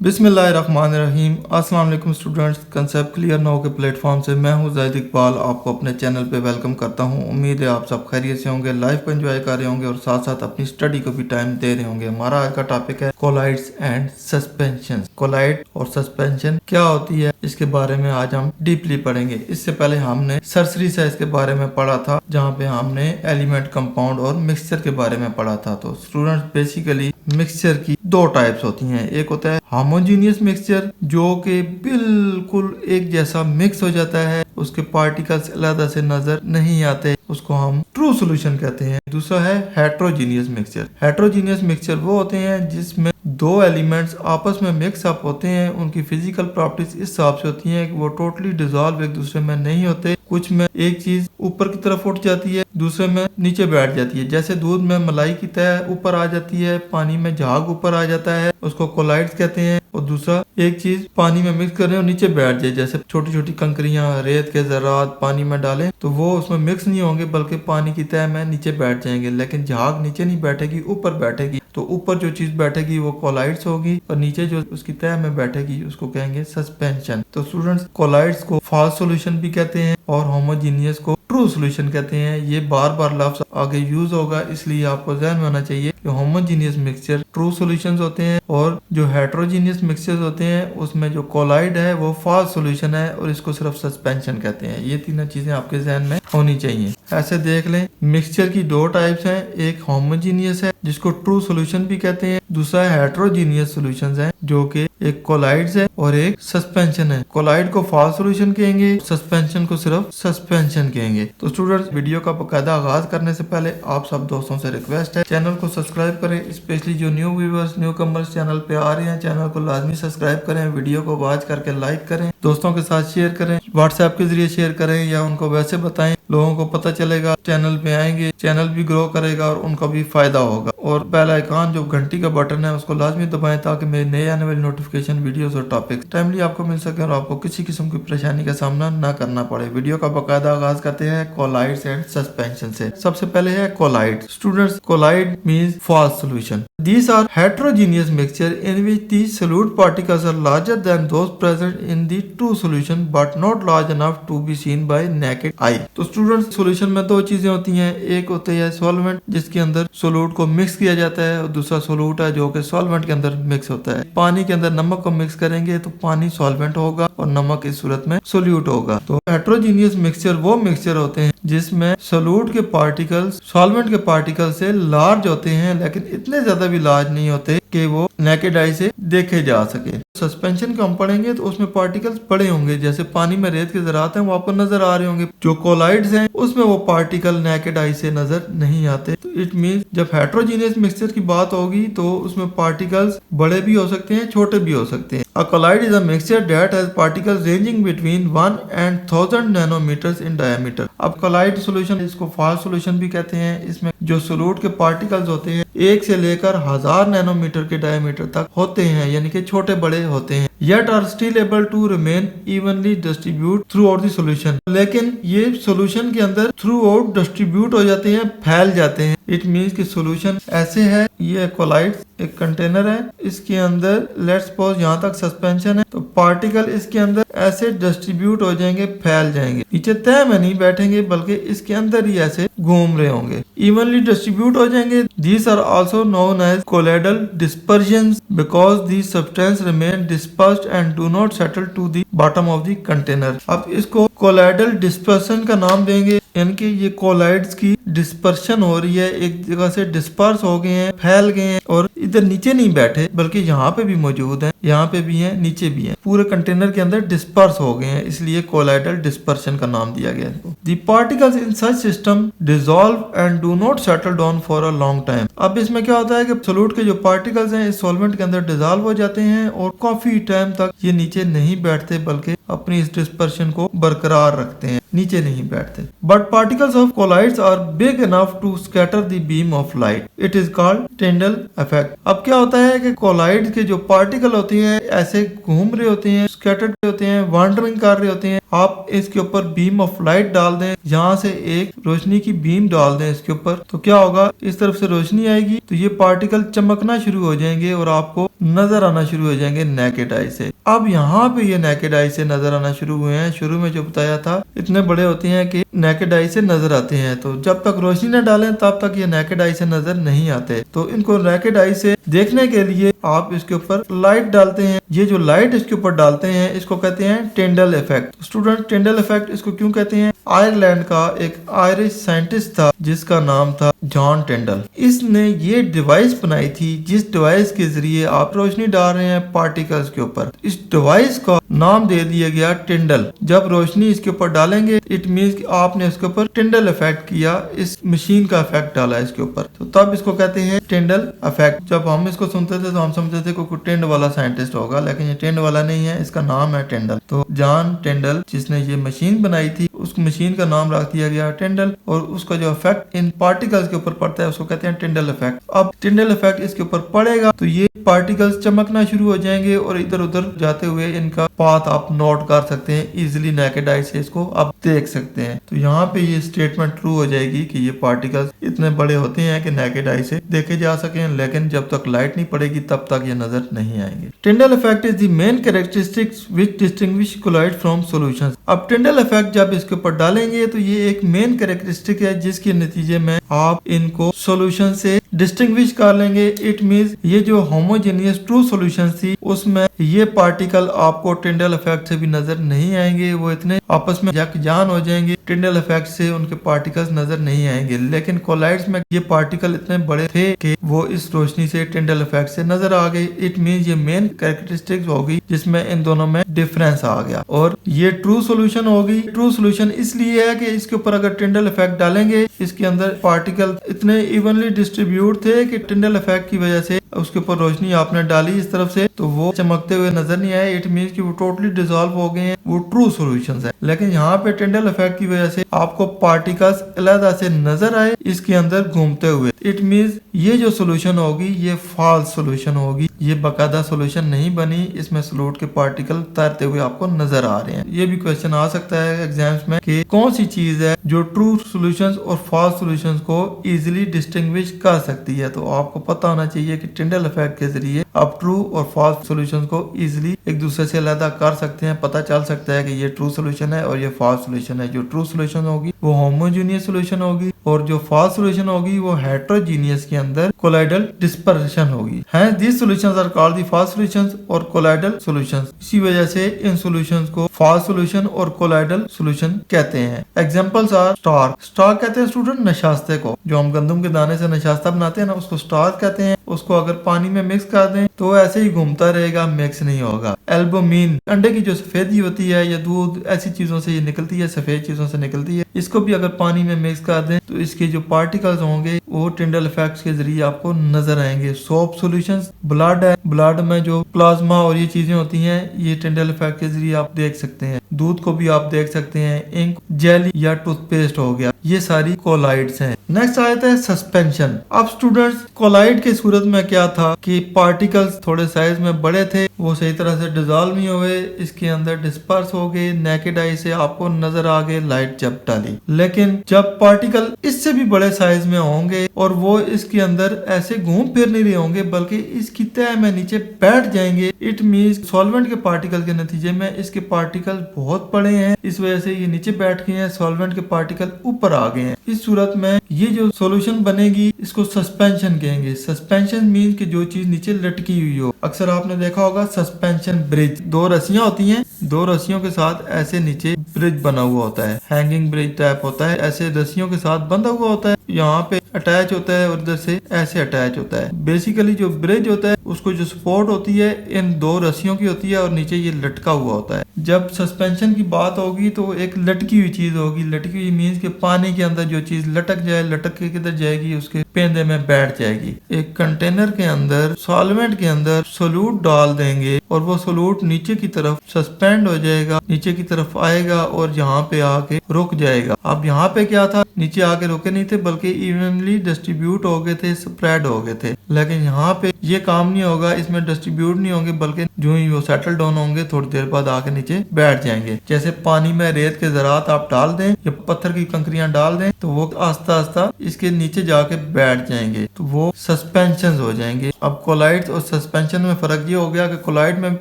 बिस्मिल्लाहिर्रहमानिर्रहीम। अस्सलाम वालेकुम स्टूडेंट्स, कंसेप्ट क्लियर नाउ के प्लेटफॉर्म से मैं हूं ज़ाहिद इकबाल, आपको अपने चैनल पे वेलकम करता हूं। उम्मीद है आप सब खैरियत से होंगे, लाइफ को एंजॉय कर रहे होंगे और साथ साथ अपनी स्टडी को भी टाइम दे रहे होंगे। हमारा आज का टॉपिक है कोलाइड्स एंड सस्पेंशन। कोलाइड और सस्पेंशन क्या होती है, इसके बारे में आज हम डीपली पढ़ेंगे। इससे पहले हमने सरसरी साइज के बारे में पढ़ा था, जहाँ पे हमने एलिमेंट, कंपाउंड और मिक्सचर के बारे में पढ़ा था। तो स्टूडेंट्स, बेसिकली मिक्सचर की दो टाइप्स होती हैं। एक होता है होमोजीनियस मिक्सचर, जो कि बिल्कुल एक जैसा मिक्स हो जाता है, उसके पार्टिकल्स अलग से नजर नहीं आते, उसको हम ट्रू सॉल्यूशन कहते हैं। दूसरा है हेट्रोजीनियस मिक्सचर। हेट्रोजीनियस मिक्सचर वो होते हैं जिसमें दो एलिमेंट्स आपस में मिक्स अप होते हैं, उनकी फिजिकल प्रॉपर्टीज इस हिसाब से होती हैं कि वो टोटली डिसॉल्व एक दूसरे में नहीं होते। कुछ में एक चीज ऊपर की तरफ उठ जाती है, दूसरे में नीचे बैठ जाती है। जैसे दूध में मलाई की तह ऊपर आ जाती है, पानी में झाग ऊपर आ जाता है, उसको कोलाइड्स कहते हैं। और दूसरा, एक चीज पानी में मिक्स कर रहे हो, नीचे बैठ जाए, जैसे छोटी छोटी कंकरियां, रेत के ज़रात पानी में डालें तो वो उसमें मिक्स नहीं होंगे, बल्कि पानी की तह में नीचे बैठ जाएंगे। लेकिन झाग नीचे नहीं बैठेगी, ऊपर बैठेगी। तो ऊपर जो चीज बैठेगी वो कोलाइड्स होगी, और नीचे जो उसकी तह में बैठेगी उसको कहेंगे सस्पेंशन। तो स्टूडेंट्स, कोलाइड्स को फॉल्स सॉल्यूशन भी कहते हैं और होमोजीनियस को ट्रू सॉल्यूशन कहते हैं। ये बार बार लफ्ज आगे यूज होगा, इसलिए आपको ध्यान में होना चाहिए कि होमोजीनियस मिक्सचर ट्रू सॉल्यूशंस होते हैं, और जो हेट्रोजीनियस मिक्सचर्स होते हैं उसमें जो कोलाइड है वो फॉल्स सॉल्यूशन है, और इसको सिर्फ सस्पेंशन कहते हैं। ये तीनों चीजें आपके ध्यान में होनी चाहिए। ऐसे देख लें, मिक्सचर की दो टाइप्स हैं। एक होमोजीनियस है जिसको ट्रू सॉल्यूशन भी कहते हैं, दूसरा हेट्रोजीनियस सॉल्यूशंस है जो कि एक कोलाइड्स है और एक सस्पेंशन है। कोलाइड को फॉल्स सॉल्यूशन कहेंगे, सस्पेंशन को सिर्फ सस्पेंशन कहेंगे। तो स्टूडेंट्स, वीडियो का बकायदा आगाज करने से पहले आप सब दोस्तों से रिक्वेस्ट है, चैनल को सब्सक्राइब करें। स्पेशली जो new viewers, new commerce channel पे आ रहे हैं, चैनल को लाजमी सब्सक्राइब करें, वीडियो को वॉच करके लाइक करें, दोस्तों के साथ शेयर करें, व्हाट्सएप के जरिए शेयर करें या उनको वैसे बताएं। लोगों को पता चलेगा, चैनल पे आएंगे, चैनल भी ग्रो करेगा और उनका भी फायदा होगा। और बेल आइकन जो घंटी का बटन है उसको लाजमी दबाएं, ताकि मेरे नए आने वाली नोटिफिकेशन, वीडियोस और टॉपिक्स टाइमली आपको मिल सके और आपको किसी किस्म की परेशानी का सामना ना करना पड़े। वीडियो का बकायदा आगाज करते हैं कोलाइड्स एंड सस्पेंशन से। सबसे पहले है colloid. Students, colloid means false solution. These are heterogeneous mixture in which the solute particles are larger than those present in the true solution but not large enough to be seen by naked eye। तो students, solution में दो चीजें होती हैं। एक होती है solvent, जिसके अंदर सोलूट को मिक्स किया जाता है, और दूसरा सोलूट है जो कि सॉल्वेंट के अंदर मिक्स होता है। पानी के अंदर नमक को मिक्स करेंगे तो पानी सॉल्वेंट होगा और नमक इस सूरत में सोल्यूट होगा। तो हेटेरोजीनियस मिक्सचर वो मिक्सचर होते हैं जिसमें सोलूट के पार्टिकल्स सॉल्वेंट के पार्टिकल से लार्ज होते हैं, लेकिन इतने ज्यादा भी लार्ज नहीं होते कि वो नेकेड आई से देखे जा सके। सस्पेंशन को हम पढ़ेंगे तो उसमें पार्टिकल्स बड़े होंगे, जैसे पानी में रेत के ज़रात हैं वो आपको नजर आ रहे होंगे। जो कोलाइड्स हैं उसमें वो पार्टिकल नेकेड आई से नजर नहीं आते। तो इट मींस जब हेटेरोजीनियस मिक्सचर की बात होगी तो उसमें पार्टिकल्स बड़े भी हो सकते हैं, छोटे भी हो सकते हैं। A colloid is a mixture that has particles ranging between 1 and 1000 nanometers in diameter। अब कोलाइड सॉल्यूशन, इसको फॉल्स सॉल्यूशन भी कहते हैं। इसमें जो सोलूट के पार्टिकल्स होते हैं 1 से लेकर 1000 नैनोमीटर के डायमीटर तक होते हैं, यानी कि छोटे बड़े होते हैं। Yet are still able to remain evenly distribute throughout the solution। लेकिन ये सॉल्यूशन के अंदर थ्रू आउट डिस्ट्रीब्यूट हो जाते हैं, फैल जाते हैं। इट मीन्स कि सॉल्यूशन ऐसे है, ये कोलाइड एक कंटेनर है, इसके अंदर लेट्स सपोज यहाँ तक सस्पेंशन है, तो पार्टिकल इसके अंदर ऐसे डिस्ट्रीब्यूट हो जाएंगे, फैल जाएंगे, नीचे तह में नहीं बैठेंगे बल्कि इसके अंदर ही ऐसे घूम रहे होंगे, इवनली डिस्ट्रीब्यूट हो जाएंगे। These are also known as colloidal dispersions because the substance remain dispersed and do not settle to the bottom of the container। अब इसको कोलाइडल डिस्पर्सन का नाम देंगे, यानी कि ये कोलाइड्स की डिस्पर्शन हो रही है, एक जगह से डिस्पर्स हो गए हैं, फैल गए हैं, और इधर नीचे नहीं बैठे बल्कि यहाँ पे भी मौजूद हैं, यहाँ पे भी हैं, नीचे भी हैं, पूरे कंटेनर के अंदर डिस्पर्स हो गए हैं, इसलिए कोलाइडल डिस्पर्शन का नाम दिया गया है। The particles in such system dissolve and do not settle down for a long time। अब इसमें क्या होता है कि सोलूट के जो पार्टिकल्स हैं इस सॉल्वेंट के अंदर डिसॉल्व हो जाते हैं और काफी टाइम तक ये नीचे नहीं बैठते, बल्कि अपनी इस डिस्पर्शन को बरकरार रखते हैं, नीचे नहीं बैठते। But particles of colloids are big enough to scatter the beam of light. It is called Tyndall effect. अब क्या होता है कि कोलाइड के जो पार्टिकल होते हैं ऐसे घूम रहे होते हैं, स्कैटर्ड होते हैं, वांडरिंग कर रहे होते हैं, आप इसके ऊपर बीम ऑफ लाइट डाल दें, यहाँ से एक रोशनी की बीम डाल दें इसके ऊपर, तो क्या होगा, इस तरफ से रोशनी आएगी तो ये पार्टिकल चमकना शुरू हो जाएंगे और आपको नजर आना शुरू हो जाएंगे नेकेड आई से। अब यहाँ पे ये नेकेड आई से नजर आना शुरू हुए हैं। शुरू में जो बताया था इतने बड़े होते हैं कि नेकेड आई से नजर आते हैं, तो जब तक रोशनी न डालें तब तक ये नेकेड आई से नजर नहीं आते। तो इनको नेकेड आई से देखने के लिए आप इसके ऊपर लाइट डालते हैं। ये जो लाइट इसके ऊपर डालते हैं इसको कहते हैं Tyndall effect. Student, Tyndall effect इसको क्यों कहते हैं? आयरलैंड का एक आयरिश साइंटिस्ट था जिसका नाम था जॉन टिंडल। इसने ये डिवाइस बनाई थी जिस डिवाइस के जरिए आप रोशनी डाल रहे हैं पार्टिकल्स के ऊपर। इस डिवाइस का नाम दे दिया गया टिंडल। जब रोशनी इसके ऊपर डालेंगे इट मीन्स कि आपने इसके ऊपर टिंडल इफेक्ट किया, इस मशीन का इफेक्ट डाला इसके ऊपर, तो तब इसको कहते हैं टिंडल इफेक्ट। जब हम इसको सुनते थे तो हम समझते थे कोई टिंड वाला साइंटिस्ट होगा, लेकिन ये टिंड वाला नहीं है, इसका नाम है टिंडल। तो जॉन टिंडल जिसने ये मशीन बनाई थी उस मशीन का नाम रख दिया गया टिंडल, और उसका जो इफेक्ट इन पार्टिकल्स के ऊपर पड़ता है उसको कहते हैं टिंडल इफेक्ट। अब टिंडल इफेक्ट इसके ऊपर पड़ेगा तो ये पार्टिकल्स चमकना शुरू हो जाएंगे और इधर उधर जाते हुए इनका पाथ आप नोट कर सकते हैं, इजिली नेकेड आई से इसको आप देख सकते हैं। तो यहाँ पे ये स्टेटमेंट ट्रू हो जाएगी कि ये पार्टिकल्स इतने बड़े होते हैं कि नेकेड आई से देखे जा सके, लेकिन जब तक लाइट नहीं पड़ेगी तब तक ये नजर नहीं आएंगे। Tyndall effect is the main characteristics which distinguish colloid from solutions. अब टिंडल इफेक्ट जब इसके ऊपर डालेंगे तो ये एक मेन कैरेक्टरिस्टिक है जिसके नतीजे में आप इनको सॉल्यूशन से डिस्टिंग्विश कर लेंगे। इट मींस ये जो होमोजेनियस ट्रू सॉल्यूशन थी उसमें ये पार्टिकल आपको टिंडल इफेक्ट से भी नजर नहीं आएंगे, वो इतने आपस में यकजान हो जाएंगे, टिंडल इफेक्ट से उनके पार्टिकल्स नजर नहीं आएंगे। लेकिन कोलाइड्स में ये पार्टिकल इतने बड़े थे कि वो इस रोशनी से टिंडल इफेक्ट से नजर आ गए। इट मींस ये मेन कैरेक्टरिस्टिक्स होगी जिसमें इन दोनों में डिफरेंस आ गया, और ये ट्रू सॉल्यूशन होगी। ट्रू सॉल्यूशन इसलिए है कि इसके ऊपर अगर टिंडल इफेक्ट डालेंगे इसके अंदर पार्टिकल इतने इवनली डिस्ट्रीब्यूट थे कि टिंडल इफेक्ट की वजह से उसके ऊपर रोशनी आपने डाली इस तरफ से तो वो चमकते हुए नजर नहीं आए। इट मींस कि वो टोटली डिसॉल्व हो गए हैं, वो ट्रू सॉल्यूशंस है। लेकिन यहाँ पे टिंडल इफेक्ट की वजह से आपको पार्टिकल्स अलग से नजर आए इसके अंदर घूमते हुए। इट मींस ये जो सॉल्यूशन होगी ये फॉल्स सॉल्यूशन होगी, ये बाकायदा सॉल्यूशन नहीं बनी, इसमें सॉल्यूट के पार्टिकल तैरते हुए आपको नजर आ रहे हैं। ये भी क्वेश्चन आ सकता है एग्जाम्स में कि कौन सी चीज है जो ट्रू सॉल्यूशंस और फॉल्स सॉल्यूशंस को इजीली डिस्टिंग्विश कर सकती है। तो आपको पता होना चाहिए कि टिंडल इफेक्ट के जरिए आप ट्रू और फॉल्स सॉल्यूशंस को इजीली एक दूसरे से अलग कर सकते हैं। पता चल सकता है कि ये ट्रू सॉल्यूशन है और ये फॉल्स सॉल्यूशन है। जो ट्रू सॉल्यूशन होगी वो होमोजेनियस सॉल्यूशन होगी और जो फॉल्स सॉल्यूशन होगी वो हेटेरोजेनियस के अंदर कोलाइडल डिस्पर्शन होगी। हैं this solutions are called the false solutions और कोलाइडल सॉल्यूशंस। इसी वजह से इन सॉल्यूशंस को फॉल्स सॉल्यूशन और कोलाइडल सॉल्यूशन कहते हैं। Examples are star. स्टार कहते हैं स्टूडेंट नशास्ते को, जो हम गंदम के दाने से नशास्ता बनाते हैं ना उसको स्टार कहते हैं। उसको अगर पानी में मिक्स कर दें तो ऐसे ही घूमता रहेगा, मिक्स नहीं होगा। एल्बुमिन, अंडे की जो सफेदी होती है या दूध ऐसी चीजों से ये निकलती है, सफेद चीजों से निकलती है, इसको भी अगर पानी में मिक्स कर दें तो इसके जो पार्टिकल्स होंगे वो टिंडल इफेक्ट्स के जरिए आपको नजर आएंगे। सोप सॉल्यूशंस, ब्लड है, ब्लड में जो प्लाज्मा और ये चीजें होती हैं ये टिंडल इफेक्ट के जरिए आप देख सकते हैं। दूध को भी आप देख सकते हैं। इंक, जेली या टूथपेस्ट हो गया, ये सारी कोलाइड्स हैं। नेक्स्ट आता है सस्पेंशन। अब स्टूडेंट्स कोलाइड के सूरत में क्या था कि पार्टिकल्स थोड़े साइज में बड़े थे, वो सही तरह से डिसॉल्व नहीं हुए, इसके अंदर डिस्पर्स हो गए, नेकेड आई से आपको नजर आ गए लाइट जब डाली। लेकिन जब पार्टिकल इससे भी बड़े साइज में होंगे और वो इसके अंदर ऐसे घूम फिर नहीं रहे होंगे बल्कि इसकी तह में नीचे बैठ जाएंगे, इट मींस सॉल्वेंट के पार्टिकल के नतीजे में इसके पार्टिकल बहुत बड़े हैं, इस वजह से ये नीचे बैठ गए हैं, सॉल्वेंट के पार्टिकल ऊपर आ गए हैं। इस सूरत में ये जो सॉल्यूशन बनेगी इसको सस्पेंशन कहेंगे। सस्पेंशन मीन कि जो चीज नीचे लटकी हुई हो। अक्सर आपने देखा होगा सस्पेंशन ब्रिज, दो रस्सियां होती हैं, दो रस्सियों के साथ ऐसे नीचे ब्रिज बना हुआ होता है, हैंगिंग ब्रिज टाइप होता है, ऐसे रस्सियों के साथ बंधा हुआ होता है, यहाँ पे अटैच होता है और इधर से ऐसे अटैच होता है। बेसिकली जो ब्रिज होता है उसको जो सपोर्ट होती है इन दो रस्सियों की होती है और नीचे ये लटका हुआ होता है। जब सस्पेंशन की बात होगी तो एक लटकी हुई चीज होगी। लटकी हुई मीन्स कि पानी के अंदर जो चीज लटक जाए, लटक के किधर जाएगी, उसके पेंदे में बैठ जाएगी। एक कंटेनर के अंदर सॉल्वेंट के अंदर सोल्यूट डाल देंगे और वो सोल्यूट नीचे की तरफ सस्पेंड हो जाएगा, नीचे की तरफ आएगा और यहाँ पे आके रुक जाएगा। अब यहाँ पे क्या था, नीचे आके रुके नहीं थे बल्कि इवनली डिस्ट्रीब्यूट हो गए थे, स्प्रेड हो गए थे। लेकिन यहाँ पे ये काम नहीं होगा, इसमें डिस्ट्रीब्यूट नहीं होंगे, बल्कि जो ही वो सेटल डाउन होंगे थोड़ी देर बाद आके नीचे बैठ जाएंगे। जैसे पानी में रेत के ज़रात आप डाल दें या पत्थर की कंकरियां डाल दें तो वो आस्ता आस्ता इसके नीचे जाके बैठ जाएंगे, तो वो सस्पेंशन हो जाएंगे। अब कोलाइड्स और सस्पेंशन में फर्क ये हो गया कि कोलाइड में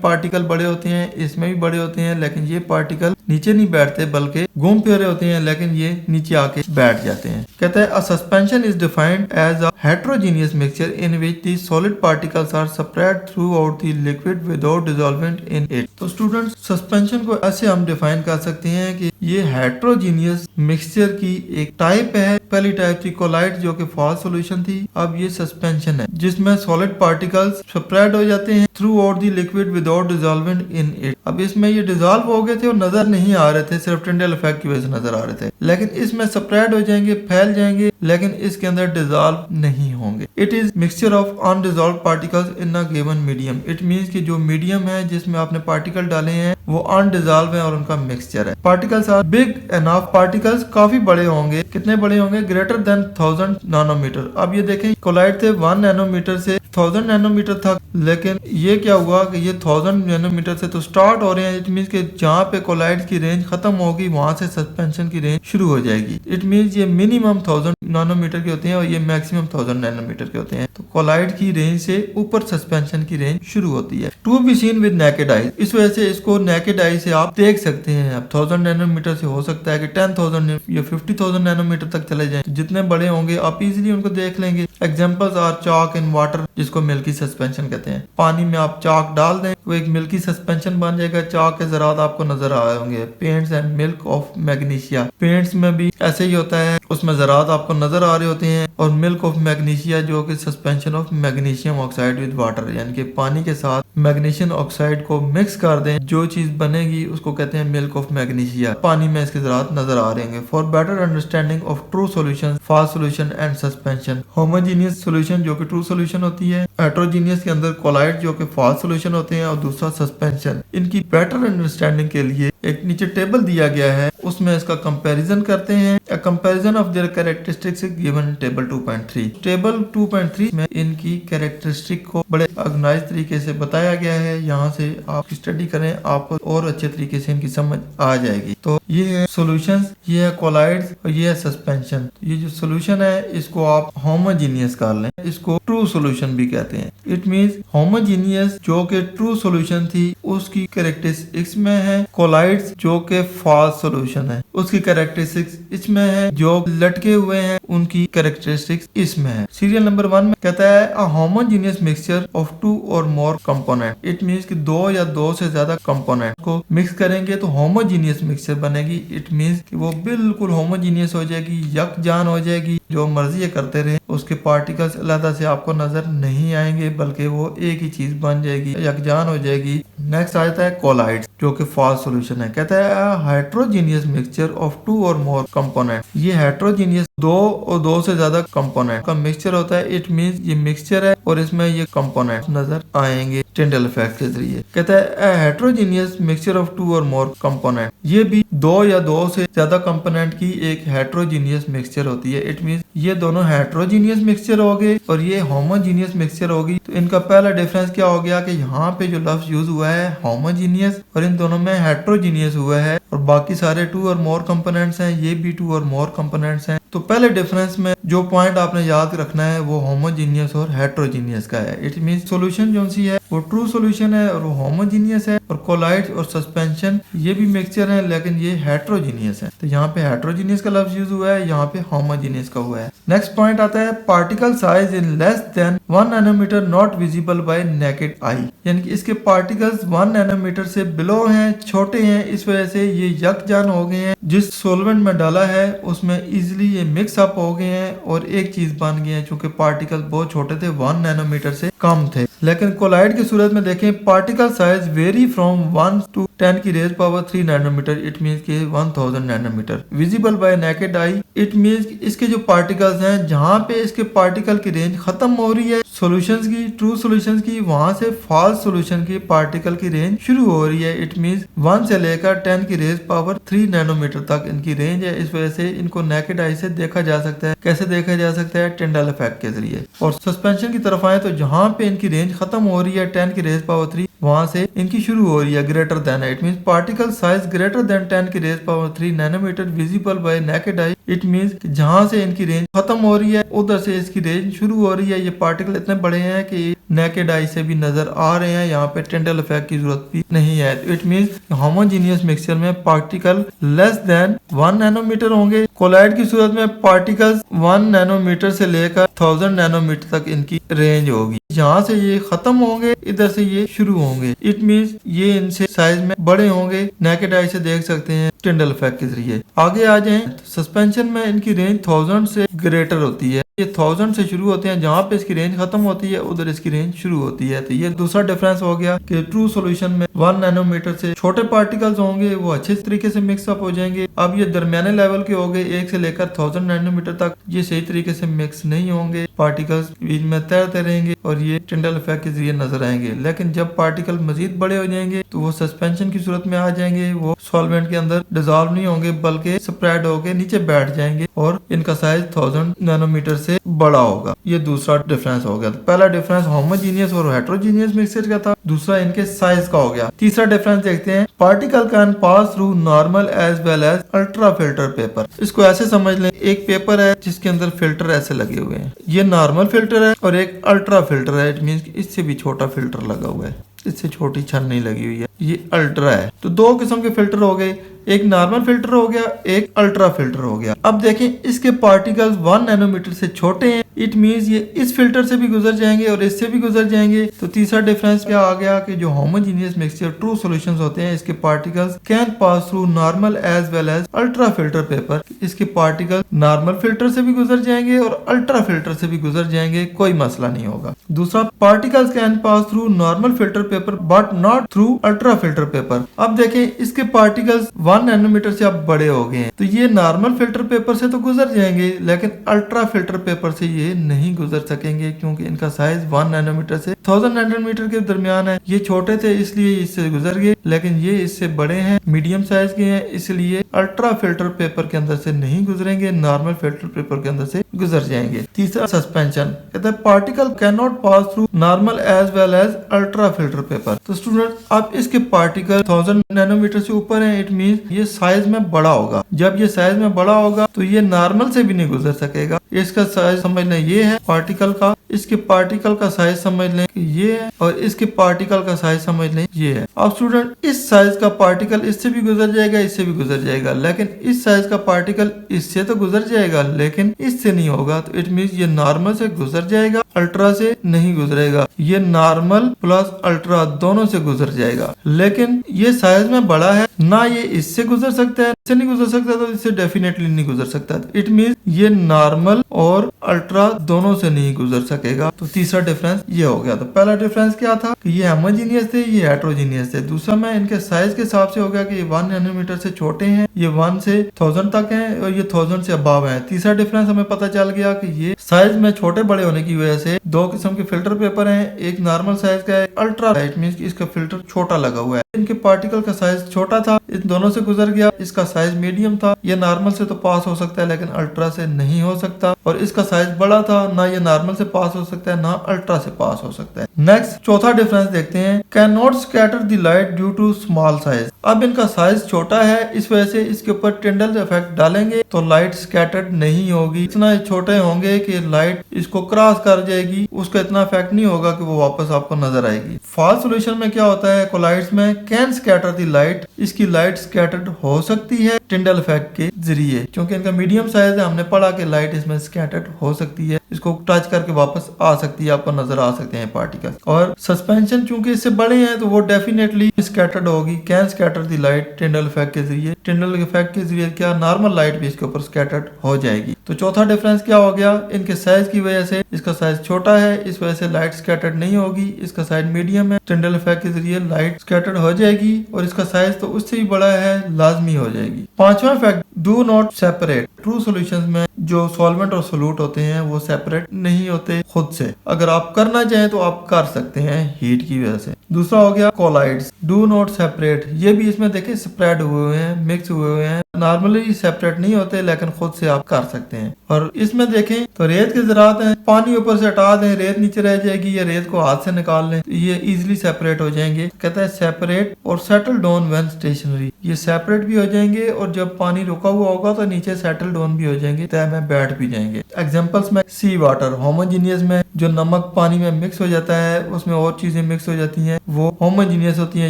पार्टिकल बड़े होते हैं, इसमें भी बड़े होते हैं, लेकिन ये पार्टिकल नीचे नहीं बैठते बल्कि घूम फिर होते हैं, लेकिन ये नीचे आके बैठ जाते हैं। कहते हैं a suspension is defined as a heterogeneous mixture in which the solid particles are spread throughout the liquid without dissolvent in it. तो स्टूडेंट्स सस्पेंशन को ऐसे हम डिफाइन कर सकते हैं कि ये हेट्रोजीनियस मिक्सचर की एक टाइप है। पहली टाइप थी कोलाइड जो कि फॉल्स सॉल्यूशन थी, अब ये सस्पेंशन है जिसमें सॉलिड पार्टिकल्स स्प्रेड हो जाते हैं throughout the liquid without dissolvent in it. अब इसमें ये डिसॉल्व हो गए थे और नजर नहीं आ रहे थे, सिर्फ टिंडल इफेक्ट की वजह से नजर आ रहे थे, लेकिन इसमें स्प्रेड हो जाएंगे, फैल जाएंगे, लेकिन इसके अंदर डिसॉल्व नहीं होंगे। It is mixture of undissolve particles in a given medium. It means कि जो मीडियम है जिसमें आपने पार्टिकल डाले हैं वो अनडिसॉल्व है और उनका मिक्सचर है। Particles are big enough, particles काफी बड़े होंगे। कितने बड़े होंगे? Greater than 1000 nanometre. अब ये देखें कोलाइड थे 1 नैनोमीटर से 1000 नैनोमीटर तक, लेकिन ये क्या हुआ कि ये 1000 नैनोमीटर से तो स्टार्ट हो रहे हैं। इट मींस कि जहाँ पे कोलाइड की रेंज खत्म होगी वहां से सस्पेंशन की रेंज शुरू हो जाएगी। इट मींस ये मिनिमम 1000 नैनोमीटर के होते हैं और ये मैक्सिमम 1000 नैनोमीटर के होते हैं। तो कोलाइड की रेंज से ऊपर सस्पेंशन की रेंज शुरू होती है। To be seen with naked eye, इस वजह से इसको नेकेड आई से आप देख सकते हैं। अब 1000 नैनोमीटर से हो सकता है कि 10,000 या 50,000 नैनोमीटर तक चले जाएं। जितने बड़े होंगे आप इजीली उनको देख लेंगे। Examples are chalk in water, जिसको मिल्की सस्पेंशन कहते हैं। पानी में आप चाक डाल दें वो एक मिल्की सस्पेंशन बन जाएगा। चाक के ज़रात आपको नजर आ रहे होंगे। Paints and milk of magnesia, paints में भी ऐसे ही होता है, उसमें ज़रात आपको नजर आ रहे होते हैं। और मिल्क ऑफ मैग्नीशिया जो कि suspension of magnesium oxide with water, यानी कि पानी के साथ मैग्नीशियम ऑक्साइड को मिक्स कर दें, जो चीज बनेगी उसको कहते हैं मिल्क ऑफ मैग्नीशिया। पानी में इसके ज़रात नजर आ रहे होंगे। For better understanding of true solution, false solution and suspension, homogeneous solution जो कि ट्रू सॉल्यूशन होती है, हेट्रोजीनियस के अंदर कोलाइड जो कि फॉल्स सॉल्यूशन होते हैं, और दूसरा सस्पेंशन। इनकी बेटर अंडरस्टैंडिंग के लिए एक नीचे टेबल दिया गया है, उसमें इसका कंपैरिजन करते हैं। A comparison of their characteristics given table 2.3। Table 2.3 में इनकी कैरेक्टरिस्टिक को बड़े ऑर्गेनाइज तरीके से बताया गया है। यहाँ से आप स्टडी करें, आपको और अच्छे तरीके से इनकी समझ आ जाएगी। तो ये है सॉल्यूशंस, ये है कोलाइड्स और ये है सस्पेंशन। ये जो सॉल्यूशन है इसको आप होमोजीनियस कर लें, इसको ट्रू सॉल्यूशन भी कहते हैं। इट मींस होमोजीनियस जो कि ट्रू सॉल्यूशन थी उसकी कैरेक्टरिस्टिक्स में है, कोलाइड्स जो कि फॉल्स सॉल्यूशन है उसकी कैरेक्टरिस्टिक्स इसमें है, जो लटके हुए हैं उनकी कैरेक्टरिस्टिक्स इसमें है। सीरियल नंबर 1 में कहता है अ होमोजीनियस मिक्सचर ऑफ 2 और मोर कंपोनेंट। इट मींस कि 2 या 2 से ज्यादा कंपोनेंट को मिक्स करेंगे तो होमोजीनियस मिक्सचर बनेगी। इट मींस कि वो बिल्कुल होमोजीनियस हो जाएगी, यकजान हो जाएगी, जो मर्जी करते रहे उसके पार्टिकल्स अलग से आपको नजर नहीं आएंगे, बल्कि वो एक ही चीज बन जाएगी, यकजान हो जाएगी। नेक्स्ट आता है कोलाइड्स जो कि फॉल्स सॉल्यूशन है। कहता है हेट्रोजीनियस मिक्सचर ऑफ 2 और मोर कंपोनेंट। ये हेट्रोजीनियस 2 और 2 से ज्यादा कंपोनेंट का मिक्सचर होता है। इट मींस ये मिक्सचर है और इसमें ये कंपोनेंट नजर आएंगे टिंडल इफेक्ट के जरिए। कहता है हेट्रोजीनियस मिक्सचर ऑफ 2 और मोर कंपोनेंट, ये भी 2 या 2 से ज्यादा कंपोनेंट की एक हेट्रोजीनियस मिक्सचर होती है। इट मींस ये दोनों हेट्रोजीनियस मिक्सचर हो गए और ये होमोजीनियस मिक्सचर होगी। तो इनका पहला डिफरेंस क्या हो गया कि यहाँ पे जो लफ्ज यूज हुआ है होमोजीनियस और इन दोनों में हेट्रोजीनियस हुआ है, और बाकी सारे 2 और मोर कंपोनेंट्स हैं, ये भी 2 और मोर कंपोनेंट्स हैं। तो पहले डिफरेंस में जो पॉइंट आपने याद रखना है वो होमोजीनियस और हेट्रोजीनियस का है। इट मींस सॉल्यूशन जो सी है वो ट्रू सॉल्यूशन है और वो होमोजीनियस है, और कोलाइड्स और सस्पेंशन ये भी मिक्सचर है लेकिन ये हेट्रोजीनियस है। तो यहाँ पे हेट्रोजीनियस का लफ्ज यूज हुआ है, यहाँ पे होमोजीनियस का हुआ है। नेक्स्ट पॉइंट आता है particle size in less than 1 nanometre not visible by naked eye, यानी कि इसके पार्टिकल्स 1 नैनोमीटर से बिलो हैं, छोटे हैं, इस वजह से ये यकजान हो गए हैं। जिस सोलवेंट में डाला है उसमें इजिली ये मिक्स अप हो गए हैं और एक चीज बन गए हैं, चूंकि पार्टिकल बहुत छोटे थे, 1 नैनोमीटर से कम थे। लेकिन कोलाइड की सूरत में देखें particle size vary from 1 to 10 की raise power 3 nanometre, it means के 1000 nanometre. Visible by naked eye, it means इसके जो पार्टिकल्स हैं जहाँ पे इसके पार्टिकल की रेंज खत्म हो रही है सॉल्यूशंस की, ट्रू सॉल्यूशंस की, वहां से फॉल्स सॉल्यूशन की पार्टिकल की रेंज शुरू हो रही है। इट मीन्स 1 से लेकर 10 की रेज पावर 3 नैनोमीटर तक इनकी रेंज है। इस वजह से इनको नेकेड आई से देखा जा सकता है। कैसे देखा जा सकता है? टिंडल इफेक्ट के जरिए। और सस्पेंशन की तरफ आए तो जहाँ पे इनकी रेंज खत्म हो रही है 10 की रेज पावर 3, वहां से इनकी शुरू हो रही है greater than. It means particle size greater than 10 की raise power 3 nanometre visible by naked eye. It means जहां से इनकी रेंज खत्म हो रही है उधर से इसकी रेंज शुरू हो रही है। ये पार्टिकल इतने बड़े हैं कि नेकेड आई से भी नजर आ रहे हैं। यहाँ पे टिंडल इफेक्ट की जरूरत भी नहीं है। इट मींस होमोजीनियस मिक्सचर में पार्टिकल लेस देन 1 नैनोमीटर होंगे। कोलाइड की सूरत में पार्टिकल्स 1 नैनोमीटर से लेकर 1000 नैनोमीटर तक इनकी रेंज होगी। जहाँ से ये खत्म होंगे इधर से ये शुरू होंगे। इट मींस ये इनसे साइज में बड़े होंगे। नेकेड आई से देख सकते हैं टिंडल इफेक्ट के जरिए। आगे आ जाएं तो सस्पेंशन में इनकी रेंज 1000 से ग्रेटर होती है। ये 1000 से शुरू होते हैं, जहाँ पे इसकी रेंज खत्म होती है उधर इसकी रेंज शुरू होती है। तो ये दूसरा डिफरेंस हो गया कि ट्रू सॉल्यूशन में 1 नैनोमीटर से छोटे पार्टिकल्स होंगे, वो अच्छे तरीके से मिक्सअप हो जाएंगे। अब ये दरमियाने लेवल के हो गए 1 से लेकर 1000 नैनोमीटर तक, ये सही तरीके से मिक्स नहीं होंगे, पार्टिकल्स बीच में तैरते रहेंगे और ये टिंडल इफेक्ट के जरिए नजर आएंगे। लेकिन जब पार्टिकल मजीद बड़े हो जाएंगे तो वो सस्पेंशन की सूरत में आ जाएंगे। वो सॉल्वेंट के अंदर डिजॉल्व नहीं होंगे बल्कि स्प्रेड होके नीचे बैठ जाएंगे और इनका साइज 1000 नैनोमीटर से बड़ा होगा। ये दूसरा डिफरेंस हो गया। पहला डिफरेंस होमोजीनियस और हेट्रोजीनियस मिक्सचर का था, दूसरा इनके साइज का हो गया। तीसरा डिफरेंस देखते हैं, particle can pass through normal as well as ultra filter paper. इसको ऐसे समझ लें, एक पेपर है जिसके अंदर फिल्टर ऐसे लगे हुए हैं, ये नॉर्मल फिल्टर है और एक अल्ट्रा फिल्टर है। इट मींस इससे भी छोटा फिल्टर लगा हुआ है, इससे छोटी छन नहीं लगी हुई है, ये अल्ट्रा है। तो दो किस्म के फिल्टर हो गए, एक नॉर्मल फिल्टर हो गया, एक अल्ट्रा फिल्टर हो गया। अब देखें इसके पार्टिकल्स 1 नैनोमीटर से छोटे हैं। इट मींस ये इस फिल्टर से भी गुजर जाएंगे और इससे भी गुजर जाएंगे। तो तीसरा डिफरेंस क्या आ गया कि जो होमोजीनियस मिक्सचर ट्रू सॉल्यूशंस होते हैं, इसके particles can pass through normal as well as ultra filter paper. इसके पार्टिकल नॉर्मल फिल्टर से भी गुजर जाएंगे और अल्ट्रा फिल्टर से भी गुजर जाएंगे, कोई मसला नहीं होगा। दूसरा, particles can pass through normal filter paper but not through ultra filter paper. अब देखें इसके पार्टिकल्स 1 नैनोमीटर से अब बड़े हो गए हैं, तो ये नॉर्मल फिल्टर पेपर से तो गुजर जाएंगे लेकिन अल्ट्रा फिल्टर पेपर से ये नहीं गुजर सकेंगे क्योंकि इनका साइज 1 नैनोमीटर से 1000 नैनोमीटर के दरमियान है। ये छोटे थे इसलिए इससे गुजर गए, लेकिन ये इससे बड़े हैं, मीडियम साइज के हैं, इसलिए अल्ट्रा फिल्टर पेपर के अंदर से नहीं गुजरेंगे, नॉर्मल फिल्टर पेपर के अंदर से गुजर जाएंगे। तीसरा, सस्पेंशन, कहते हैं particle can not pass through normal as well as ultra filter paper. तो स्टूडेंट अब इसके पार्टिकल 1000 नैनोमीटर से ऊपर है। इट मींस ये साइज में बड़ा होगा। जब ये साइज में बड़ा होगा तो ये नॉर्मल से भी नहीं गुजर सकेगा। इसका साइज समझ लें ये है पार्टिकल का, इसके पार्टिकल का साइज समझ लें ये है और इसके पार्टिकल का साइज समझ लें ये है। अब स्टूडेंट इस साइज का पार्टिकल इससे भी गुजर जाएगा, इससे भी गुजर जाएगा, लेकिन इस साइज का पार्टिकल इससे तो गुजर जाएगा लेकिन इससे नहीं होगा। तो इट मींस ये नॉर्मल से गुजर जाएगा, अल्ट्रा से नहीं गुजरेगा। ये नॉर्मल प्लस अल्ट्रा दोनों से गुजर जाएगा, लेकिन ये साइज में बड़ा है, ना ये इससे गुजर सकता है, इससे नहीं गुजर सकता, तो इससे डेफिनेटली नहीं गुजर सकता। इट मींस ये नॉर्मल और अल्ट्रा दोनों से नहीं गुजर सकेगा। तो तीसरा डिफरेंस ये हो गया। तो पहला डिफरेंस क्या था कि ये होमोजीनियस थे, ये हेट्रोजीनियस थे। दूसरा में इनके साइज के हिसाब से हो गया कि ये 1 नैनोमीटर से छोटे हैं, ये 1 से 1000 तक हैं और ये 1000 से अबव हैं। तीसरा डिफरेंस हमें पता चल गया कि ये साइज में छोटे बड़े होने की वजह से दो किस्म के फिल्टर पेपर हैं, एक नॉर्मल साइज का है, अल्ट्रा। इट मींस कि इसका फिल्टर छोटा लगा हुआ है। इनके पार्टिकल का साइज छोटा था, इन दोनों से गुजर गया। इसका साइज मीडियम था, ये नॉर्मल से तो पास हो सकता है लेकिन अल्ट्रा से नहीं हो सकता, और इसका साइज बड़ा था, ना ये नॉर्मल से पास हो सकता है ना अल्ट्रा से पास हो सकता है। नेक्स्ट चौथा डिफरेंस देखते हैं, can not scatter the light due to small size. अब इनका साइज छोटा है, इस वजह से इसके ऊपर टिंडल इफेक्ट डालेंगे तो लाइट स्कैटर्ड नहीं होगी। इतना छोटे होंगे कि लाइट इसको क्रॉस कर जाएगी, उसका इतना इफेक्ट नहीं होगा कि वो वापस आपको नजर आएगी। फॉल्स सॉल्यूशन में क्या होता है, कोलाइड्स में कैन स्कैटर द लाइट, इसकी लाइट स्कैटर्ड हो सकती है टिंडल इफेक्ट के जरिए, क्योंकि इनका मीडियम साइज है। हमने पढ़ा कि लाइट इसमें स्कैटर्ड हो सकती है इसको टच करके वापस आ सकती है, आपको नजर आ सकते हैं पार्टिकल। और सस्पेंशन चूंकि इससे बड़े हैं तो वो डेफिनेटली स्कैटर्ड होगी, can scatter the light Tyndall effect के जरिए। टिंडल इफेक्ट के जरिए क्या नॉर्मल लाइट भी इसके ऊपर स्कैटर्ड हो जाएगी। तो चौथा डिफरेंस क्या हो गया, इनके साइज की वजह से, इसका साइज छोटा है इस वजह से लाइट स्कैटर्ड नहीं होगी, इसका साइज मीडियम है, टिंडल इफेक्ट के जरिए लाइट स्कैटर्ड हो जाएगी, और इसका साइज तो उससे भी बड़ा है, लाजमी हो जाएगी। पांचवा effect, do not separate. True solutions में जो सॉल्वेंट और सोल्यूट होते हैं वो सेपरेट नहीं होते खुद से, अगर आप करना चाहें तो आप कर सकते हैं हीट की वजह से। दूसरा हो गया कोलाइड्स, डू नॉट सेपरेट, ये भी इसमें देखें स्प्रेड हुए हैं, मिक्स हुए हैं, नॉर्मली सेपरेट नहीं होते लेकिन खुद से आप कर सकते हैं। और इसमें देखें तो रेत के ज़रात हैं, पानी ऊपर से हटा दें, रेत नीचे रह जाएगी, या रेत को हाथ से निकाल लें तो ये इजीली सेपरेट हो जाएंगे। कहता है सेपरेट और सेटल डाउन व्हेन स्टेशनरी, ये सेपरेट भी हो जाएंगे और जब पानी रुका हुआ होगा तो नीचे सेटल डाउन भी हो जाएंगे, तय में बैठ भी जाएंगे। एग्जांपल्स में सी वाटर, होमोजीनियस में जो नमक पानी में मिक्स हो जाता है उसमें और चीजें मिक्स हो जाती हैं, वो होमोजीनियस होती हैं,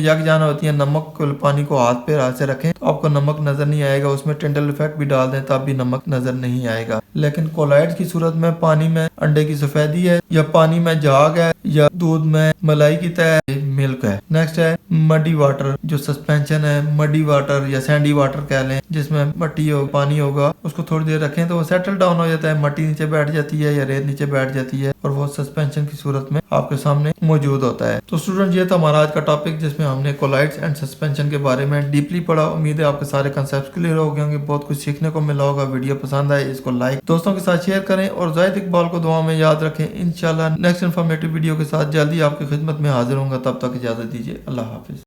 यकजान होती हैं। नमक को पानी को हाथ से रखें तो आपको नमक नजर नहीं आएगा, उसमें टिंडल इफेक्ट भी डाल दें तब भी नमक नजर नहीं आएगा। लेकिन कोलाइड्स की सूरत में पानी में अंडे की सफेदी है, या पानी में झाग है, या दूध में मलाई की तय मिल्क है। नेक्स्ट है मडी वाटर, जो सस्पेंशन है, मडी वाटर या सैंडी वाटर कह लें, जिसमें मट्टी हो पानी होगा, उसको थोड़ी देर रखें तो वो सेटल डाउन हो जाता है, मट्टी नीचे बैठ जाती है या रेत नीचे बैठ जाती है, और वो सस्पेंशन की सूरत में आपके सामने मौजूद होता है। तो स्टूडेंट ये था हमारा आज का टॉपिक जिसमें हमने कोलाइड्स एंड सस्पेंशन के बारे में डीपली पढ़ा। उम्मीद है आपके सारे कंसेप्ट क्लियर हो गए होंगे, बहुत कुछ सीखने को मिला होगा। वीडियो पसंद आए इसको लाइक दोस्तों के साथ शेयर करें, और जाहिद इकबाल को दुआ में याद रखें। इंशाल्लाह नेक्स्ट इन्फॉर्मेटिव वीडियो के साथ जल्दी आपकी खिदमत में हाजिर होऊंगा, तब तक इजाजत दीजिए। अल्लाह हाफिज।